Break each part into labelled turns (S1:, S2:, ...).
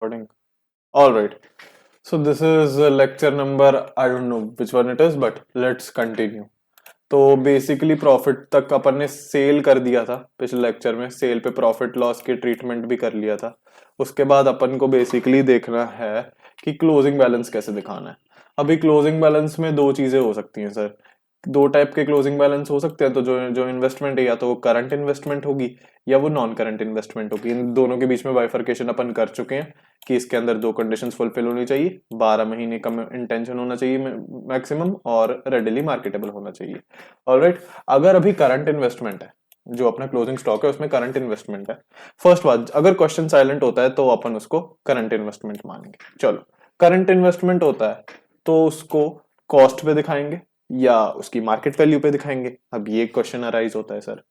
S1: Recording. All right. So this is lecture number, I don't know which one it is, but let's continue. तो basically profit तक अपन ने cell कर दिया था पिछले लेक्चर में, सेल पे प्रॉफिट लॉस की ट्रीटमेंट भी कर लिया था। उसके बाद अपन को बेसिकली देखना है कि क्लोजिंग बैलेंस कैसे दिखाना है। अभी क्लोजिंग बैलेंस में दो चीजें हो सकती हैं सर, दो टाइप के क्लोजिंग बैलेंस हो सकते हैं। तो जो जो इन्वेस्टमेंट है या तो वो करंट इन्वेस्टमेंट होगी या वो नॉन करंट इन्वेस्टमेंट होगी। इन दोनों के बीच में बाइफर्केशन अपन कर चुके हैं कि इसके अंदर दो कंडीशंस फुलफिल होनी चाहिए, 12 महीने का इंटेंशन होना चाहिए मैक्सिमम, और रेडिली मार्केटेबल होना चाहिए। ऑलराइट, अगर अभी करंट इन्वेस्टमेंट है, जो अपना क्लोजिंग स्टॉक है उसमें करंट इन्वेस्टमेंट है, फर्स्ट बात, अगर क्वेश्चन साइलेंट होता है तो अपन उसको करंट इन्वेस्टमेंट मानेंगे। चलो, करंट इन्वेस्टमेंट होता है तो उसको कॉस्ट पे दिखाएंगे या उसकी मार्केट वैल्यू पे दिखाएंगे। अब ये क्वेश्चन अराइज होता है सर।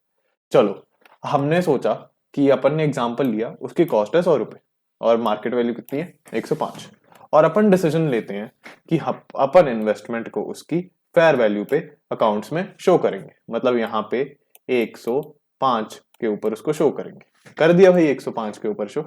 S1: चलो, हमने सोचा कि अपन ने एग्जांपल लिया, उसकी कॉस्ट है 100 रुपए और मार्केट वैल्यू कितनी है 105, और अपन डिसीजन लेते हैं कि अपन इन्वेस्टमेंट को उसकी फेयर वैल्यू पे अकाउंट्स में शो करेंगे। मतलब यहाँ पे 105 के ऊपर उसको शो करेंगे। कर दिया भाई 105 के ऊपर शो।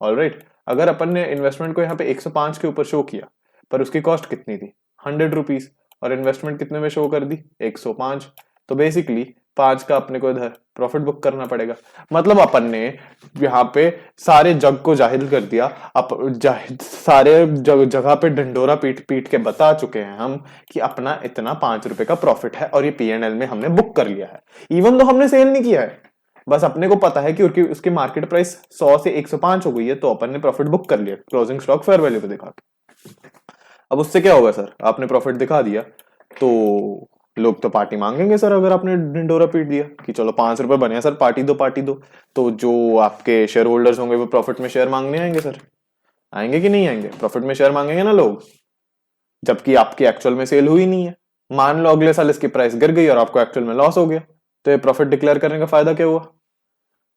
S1: ऑलराइट, अगर अपन ने इन्वेस्टमेंट को यहाँ पे 105 के ऊपर शो किया, पर उसकी कॉस्ट कितनी थी 100 रुपीज, और इन्वेस्टमेंट कितने में शो कर दी 105, तो बेसिकली 5 का अपने को इधर प्रॉफिट बुक करना पड़ेगा। मतलब अपन ने यहाँ पे सारे जग को जाहिर कर दिया, सारे जगह पे ढंडोरा पीट पीट के बता चुके हैं हम कि अपना इतना 5 रुपए का प्रॉफिट है और ये P&L में हमने बुक कर लिया है। इवन तो हमने सेल नहीं किया है, बस अपने को पता है कि उसकी मार्केट प्राइस 100 से 105 हो गई है, तो अपन ने प्रॉफिट बुक कर लिया क्लोजिंग स्टॉक फेयर वैल्यू पे दिखा के। अब उससे क्या होगा सर, आपने प्रॉफिट दिखा दिया तो लोग तो पार्टी मांगेंगे सर। अगर आपने ढिंडोरा पीट दिया कि चलो 5 रुपए बने सर, पार्टी दो पार्टी दो, तो जो आपके शेयर होल्डर्स होंगे वो प्रॉफिट में शेयर मांगने आएंगे सर। आएंगे कि नहीं आएंगे? प्रॉफिट में शेयर मांगेंगे ना लोग, जबकि आपकी एक्चुअल में सेल हुई नहीं है। मान लो अगले साल इसकी प्राइस गिर गई और आपको एक्चुअल में लॉस हो गया, तो ये प्रॉफिट डिक्लेयर करने का फायदा क्या हुआ?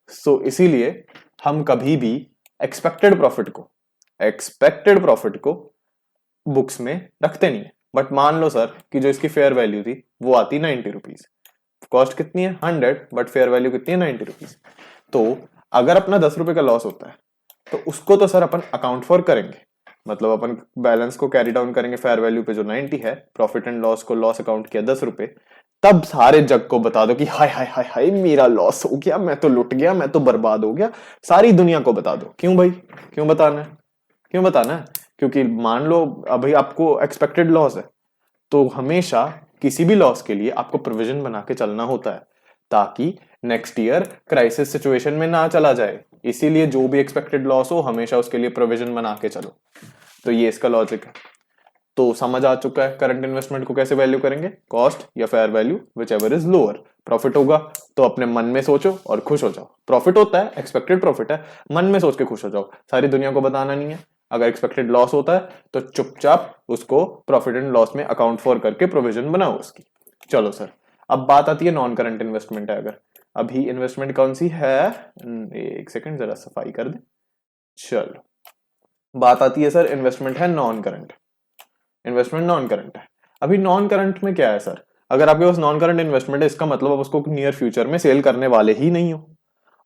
S1: सो इसीलिए हम कभी भी एक्सपेक्टेड प्रॉफिट को बुक्स में रखते नहीं है। बट मान लो सर कि जो इसकी फेयर वैल्यू थी वो आती 90 रुपीज, कॉस्ट कितनी है 100, बट फेयर वैल्यू कितनी है 90 रुपीज। तो अगर अपना 10 रुपए का लॉस होता है तो उसको तो सर अपन अकाउंट फॉर करेंगे, मतलब अपन बैलेंस को कैरी डाउन करेंगे फेयर वैल्यू पे जो 90 है, प्रॉफिट एंड लॉस को लॉस अकाउंट किया 10 रुपए, तब सारे जग को बता दो कि हाय हाय हाय हाय मेरा लॉस हो गया, मैं तो लुट गया, मैं तो बर्बाद हो गया। सारी दुनिया को बता दो। क्यों भाई, क्यों बताना है? क्यों बताना है? क्योंकि मान लो अभी आपको एक्सपेक्टेड लॉस है, तो हमेशा किसी भी लॉस के लिए आपको प्रोविजन बना के चलना होता है, ताकि नेक्स्ट ईयर क्राइसिस सिचुएशन में ना चला जाए। इसीलिए जो भी एक्सपेक्टेड लॉस हो हमेशा उसके लिए प्रोविजन बना के चलो। तो ये इसका लॉजिक है। तो समझ आ चुका है करंट इन्वेस्टमेंट को कैसे वैल्यू करेंगे, कॉस्ट या fair value, which ever is lower. Profit होगा तो अपने मन में सोचो और खुश हो जाओ। प्रॉफिट होता है, एक्सपेक्टेड प्रॉफिट है, मन में सोच के खुश हो जाओ, सारी दुनिया को बताना नहीं है। अगर एक्सपेक्टेड लॉस होता है तो चुपचाप उसको प्रॉफिट एंड लॉस में अकाउंट फॉर करके प्रोविजन बनाओ उसकी। चलो सर, अब बात आती है नॉन करंट इन्वेस्टमेंट है। अगर अभी इन्वेस्टमेंट कौन सी है, एक सेकंड जरा सफाई कर दे। चलो, बात आती है सर इन्वेस्टमेंट है non current. Investment non current है। अभी नॉन करंट में क्या है सर, अगर आपके पास नॉन करंट इन्वेस्टमेंट है, इसका मतलब आप उसको नियर फ्यूचर में सेल करने वाले ही नहीं हो।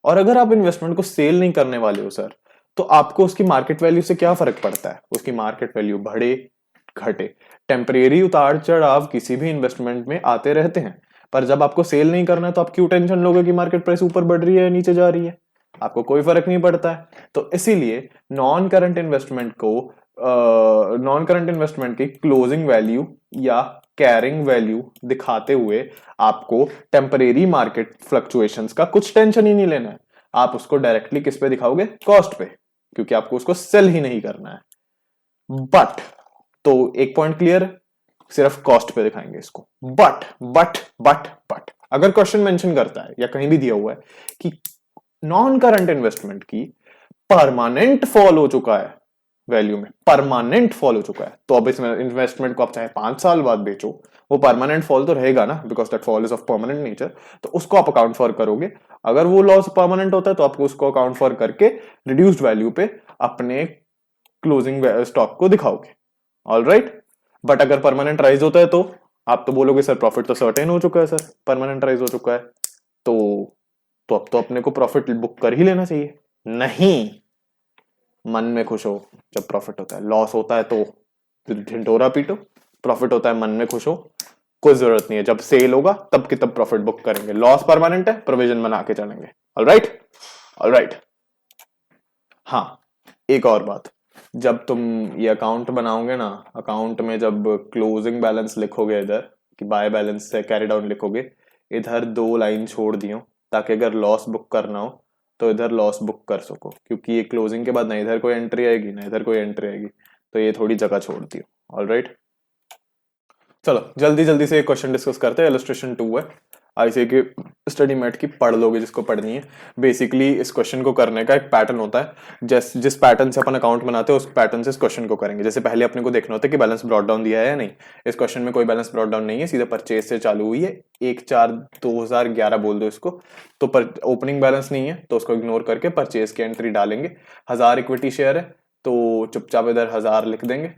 S1: और अगर आप इन्वेस्टमेंट को सेल नहीं करने वाले हो सर, तो आपको उसकी मार्केट वैल्यू से क्या फर्क पड़ता है? उसकी मार्केट वैल्यू बढ़े घटे, टेम्परेरी उतार चढ़ाव किसी भी इन्वेस्टमेंट में आते रहते हैं, पर जब आपको सेल नहीं करना है तो आप क्यों टेंशन लोगे कि मार्केट प्राइस ऊपर बढ़ रही है या नीचे जा रही है? आपको कोई फर्क नहीं पड़ता है। तो इसीलिए नॉन करंट इन्वेस्टमेंट की क्लोजिंग वैल्यू या कैरिंग वैल्यू दिखाते हुए आपको टेम्परेरी मार्केट फ्लक्चुएशंस का कुछ टेंशन ही नहीं लेना है। आप उसको डायरेक्टली किस पे दिखाओगे? कॉस्ट पे, क्योंकि आपको उसको सेल ही नहीं करना है। बट तो एक पॉइंट क्लियर, सिर्फ कॉस्ट पे दिखाएंगे इसको। बट अगर क्वेश्चन मेंशन करता है या कहीं भी दिया हुआ है कि नॉन करंट इन्वेस्टमेंट की परमानेंट फॉल हो चुका है वैल्यू में, परमानेंट फॉल हो चुका है, तो अब इसमें इन्वेस्टमेंट को आप चाहे 5 साल बाद बेचो, वो परमानेंट फॉल तो रहेगा ना, because that fall is of permanent nature, तो उसको आप अकाउंट फॉर करोगे। अगर वो लॉस परमानेंट होता है तो आपको उसको अकाउंट फॉर करके रिड्यूस्ड वैल्यू पे अपने क्लोजिंग स्टॉक को दिखाओगे। ऑल राइट, बट अगर परमानेंट राइज होता है तो आप तो बोलोगे सर प्रॉफिट तो सर्टेन हो चुका है सर, परमानेंट राइज हो चुका है, तो अब तो अपने को प्रॉफिट बुक कर ही लेना चाहिए। नहीं, मन में खुश हो जब प्रॉफिट होता है, लॉस होता है तो ढिंढोरा पीटो, प्रॉफिट होता है मन में खुश हो, कोई जरूरत नहीं है, जब सेल होगा तब की तब प्रॉफिट बुक करेंगे, लॉस परमानेंट है, प्रोविजन बना के चलेंगे। Alright, alright. हाँ, एक और बात, जब तुम ये अकाउंट बनाओगे ना, अकाउंट में जब क्लोजिंग बैलेंस लिखोगे इधर कि बाय बैलेंस से कैरी डाउन लिखोगे, इधर 2 लाइन छोड़ दियो ताकि अगर लॉस बुक करना हो तो इधर लॉस बुक कर सको, क्योंकि ये क्लोजिंग के बाद ना इधर कोई एंट्री आएगी ना इधर कोई एंट्री आएगी, तो ये थोड़ी जगह छोड़ दियो। ऑलराइट, चलो जल्दी जल्दी से एक क्वेश्चन डिस्कस करते हैं। इलस्ट्रेशन 2 है, आईसीए की स्टडी मैट की, पढ़ लोगे जिसको पढ़नी है। बेसिकली इस क्वेश्चन को करने का एक पैटर्न होता है, जिस पैटर्न से अपन अकाउंट बनाते हैं उस पैटर्न से इस क्वेश्चन को करेंगे। जैसे पहले अपने को देखना होता है कि बैलेंस ब्रॉट डाउन दिया है या नहीं। इस क्वेश्चन में कोई बैलेंस ब्रॉट डाउन नहीं है, सीधा परचेज से चालू हुई है, 1/4/2011 बोल दो इसको, तो ओपनिंग बैलेंस नहीं है तो उसको इग्नोर करके परचेज की एंट्री डालेंगे। 1000 इक्विटी शेयर है तो चुपचाप इधर 1000 लिख देंगे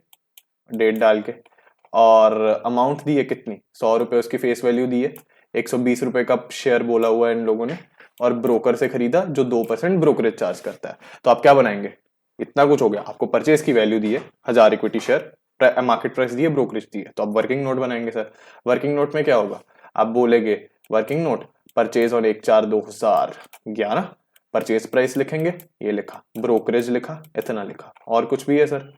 S1: डेट डाल के, और अमाउंट दी है कितनी, 100 रुपए उसकी फेस वैल्यू दी है, 120 रुपए का शेयर बोला हुआ है इन लोगों ने, और ब्रोकर से खरीदा जो 2% ब्रोकरेज चार्ज करता है। तो आप क्या बनाएंगे, इतना कुछ हो गया, आपको परचेज की वैल्यू दी है 1000 इक्विटी शेयर, मार्केट प्राइस दी है, ब्रोकरेज दी है, तो आप वर्किंग नोट बनाएंगे सर। वर्किंग नोट में क्या होगा, आप बोलेंगे working note purchase on 1/4/2011, purchase price लिखेंगे, ये लिखा, ब्रोकरेज लिखा, इतना लिखा, और कुछ भी है सर,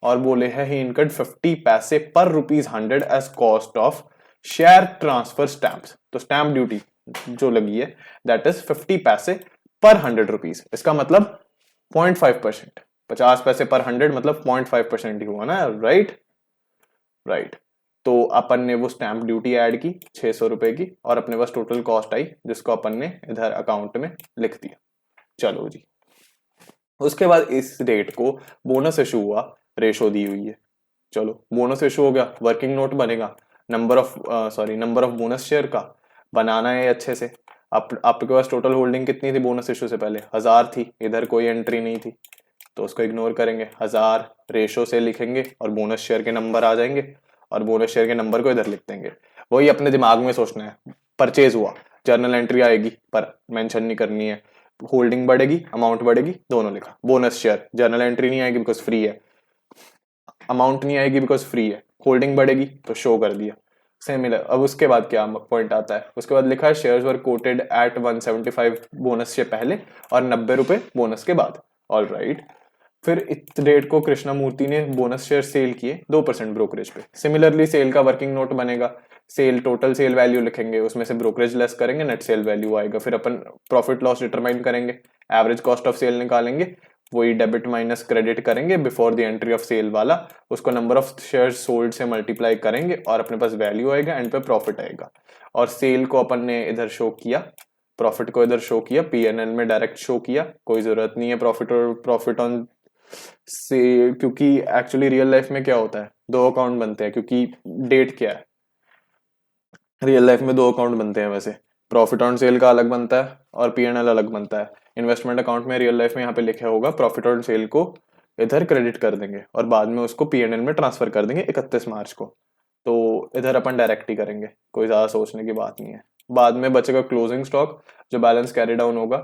S1: और बोले है ही इनकट 50 पैसे पर ₹100 as cost of share transfer stamps. तो स्टैम्प ड्यूटी जो लगी है दैट इज 50 पैसे पर ₹100। इसका मतलब 0.5%, 50 पैसे पर 100 मतलब 0.5% ही हुआ ना, राइट राइट। तो अपन ने वो स्टैम्प ड्यूटी ऐड की 600 रुपए की, और अपने पास टोटल कॉस्ट आई जिसको अपन ने इधर अकाउंट में लिख दिया। चलो जी, उसके बाद इस डेट को बोनस इशू हुआ, रेशो दी हुई है, चलो बोनस इशू हो गया, वर्किंग नोट बनेगा, नंबर ऑफ बोनस शेयर का बनाना है अच्छे से। आपके पास टोटल होल्डिंग कितनी थी बोनस इशू से पहले, 1000 थी, इधर कोई एंट्री नहीं थी तो उसको इग्नोर करेंगे, 1000 रेशो से लिखेंगे और बोनस शेयर के नंबर आ जाएंगे, और बोनस शेयर के नंबर को इधर लिख देंगे। वही अपने दिमाग में सोचना है, परचेज हुआ, जर्नल एंट्री आएगी पर मेंशन नहीं करनी है, होल्डिंग बढ़ेगी अमाउंट बढ़ेगी, दोनों लिखा, बोनस शेयर जर्नल एंट्री नहीं आएगी बिकॉज फ्री है, अमाउंट नहीं आएगी बिकॉज फ्री है, होल्डिंग बढ़ेगी तो शो कर दिया, सेम मिला। अब उसके बाद क्या पॉइंट आता है, उसके बाद लिखा है shares were quoted at 175 bonus से पहले और 90 रुपए बोनस के बाद। ऑल राइट, फिर इस डेट को कृष्णामूर्ति ने बोनस शेयर सेल किए 2% ब्रोकरेज पे। सिमिलरली सेल का वर्किंग नोट बनेगा, सेल टोटल सेल वैल्यू लिखेंगे, उसमें से ब्रोकरेज लेस करेंगे, नेट सेल वैल्यू आएगा, फिर अपन प्रॉफिट लॉस डिटरमाइन करेंगे, एवरेज कॉस्ट ऑफ सेल निकालेंगे, वही डेबिट माइनस क्रेडिट करेंगे before the entry of sale वाला, उसको नंबर ऑफ शेयर सोल्ड से मल्टीप्लाई करेंगे और अपने पास वैल्यू आएगा, एंड पे प्रॉफिट आएगा। और सेल को अपन ने इधर शो किया, प्रॉफिट को इधर शो किया, पीएनएल में डायरेक्ट शो किया, कोई जरूरत नहीं है प्रॉफिट ऑन से, क्योंकि एक्चुअली रियल लाइफ में क्या होता है, दो अकाउंट बनते हैं, क्योंकि डेट क्या है, रियल लाइफ में दो अकाउंट बनते हैं वैसे, प्रॉफिट ऑन सेल का अलग बनता है और पीएनएल अलग बनता है। इन्वेस्टमेंट अकाउंट में रियल लाइफ में यहाँ पे लिखा होगा प्रॉफिट ऑन सेल को इधर क्रेडिट कर देंगे और बाद में उसको पीएनएल में ट्रांसफर कर देंगे 31 मार्च को, तो इधर अपन डायरेक्ट ही करेंगे, कोई ज्यादा सोचने की बात नहीं है। बाद में बचेगा क्लोजिंग स्टॉक, जो बैलेंस कैरी डाउन होगा,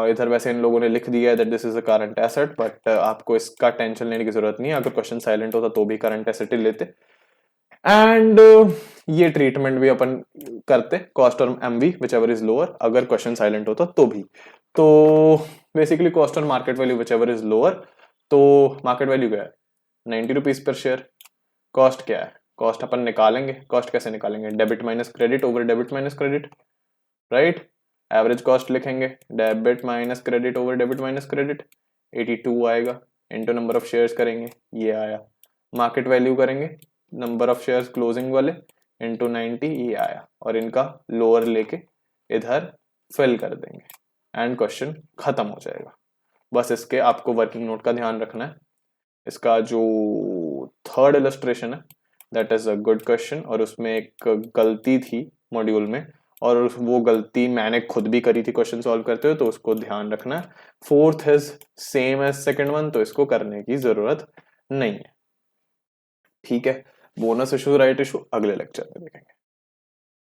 S1: इधर वैसे इन लोगों ने लिख दिया है that this is a current asset, but आपको इसका टेंशन लेने की जरूरत नहीं है, अगर क्वेश्चन साइलेंट होता तो भी करंट एसेट ही लेते। एंड ये ट्रीटमेंट भी अपन करते, कॉस्ट और MV which ever is lower, अगर क्वेश्चन साइलेंट होता तो भी। तो बेसिकली कॉस्ट और market value which ever is lower, तो मार्केट वैल्यू क्या है 90 रुपीज पर शेयर, कॉस्ट क्या है, कॉस्ट अपन निकालेंगे, कॉस्ट कैसे निकालेंगे, debit minus credit over debit minus credit, right. Average cost लिखेंगे, debit minus credit over debit minus credit, 82 आएगा, इंटू नंबर ऑफ शेयर्स करेंगे, ये आया, मार्केट वैल्यू करेंगे नंबर ऑफ शेयर्स क्लोजिंग वाले इंटू 90, ये आया, और इनका लोअर लेके इधर फिल कर देंगे एंड क्वेश्चन खत्म हो जाएगा। बस इसके आपको वर्किंग नोट का ध्यान रखना है। इसका जो थर्ड इलस्ट्रेशन है that is a good question, और उसमें एक गलती थी मॉड्यूल में, और वो गलती मैंने खुद भी करी थी क्वेश्चन सॉल्व करते हुए, तो उसको ध्यान रखना है। Fourth is same as second one, तो इसको करने की जरूरत नहीं है, ठीक है। बोनस इशू राइट इशू अगले लेक्चर में देखेंगे।